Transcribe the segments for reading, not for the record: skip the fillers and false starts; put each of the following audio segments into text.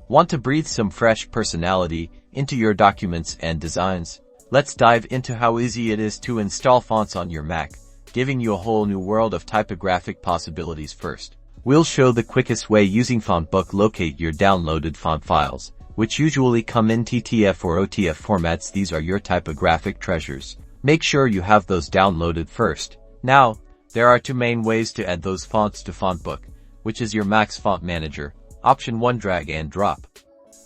Want to breathe some fresh personality into your documents and designs? Let's dive into how easy it is to install fonts on your Mac, giving you a whole new world of typographic possibilities. First, we'll show the quickest way using FontBook. Locate your downloaded font files, which usually come in TTF or OTF formats. These are your typographic treasures. Make sure you have those downloaded first. Now, there are two main ways to add those fonts to FontBook, which is your Mac's font manager. Option 1, drag and drop.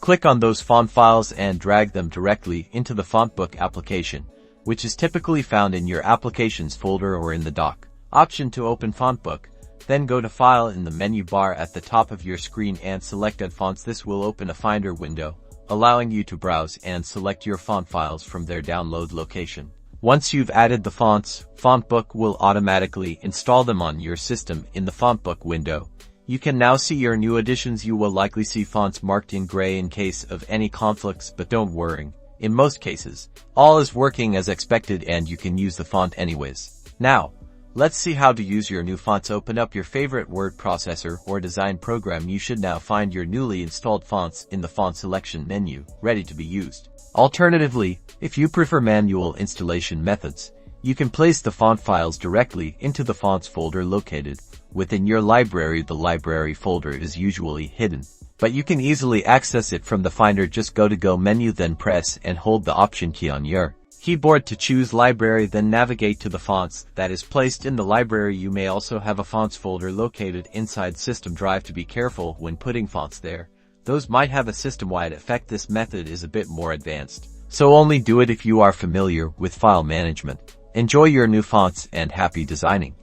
Click on those font files and drag them directly into the FontBook application, which is typically found in your Applications folder or in the dock. Option 2, open FontBook. Then go to File in the menu bar at the top of your screen and select Add Fonts. This will open a Finder window, allowing you to browse and select your font files from their download location. Once you've added the fonts, FontBook will automatically install them on your system in the FontBook window. You can now see your new additions. You will likely see fonts marked in gray in case of any conflicts, but don't worry. In most cases, all is working as expected and you can use the font anyways. Now, let's see how to use your new fonts. Open up your favorite word processor or design program. You should now find your newly installed fonts in the font selection menu, ready to be used. Alternatively, if you prefer manual installation methods, you can place the font files directly into the fonts folder located within your library. The library folder is usually hidden, but you can easily access it from the Finder. Just go to Go menu, then press and hold the Option key on your keyboard to choose library, then navigate to the fonts that is placed in the library. You may also have a fonts folder located inside system drive. To be careful when putting fonts there. Those might have a system-wide effect. This method is a bit more advanced, so only do it if you are familiar with file management. Enjoy your new fonts and happy designing.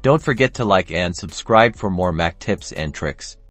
Don't forget to like and subscribe for more Mac tips and tricks.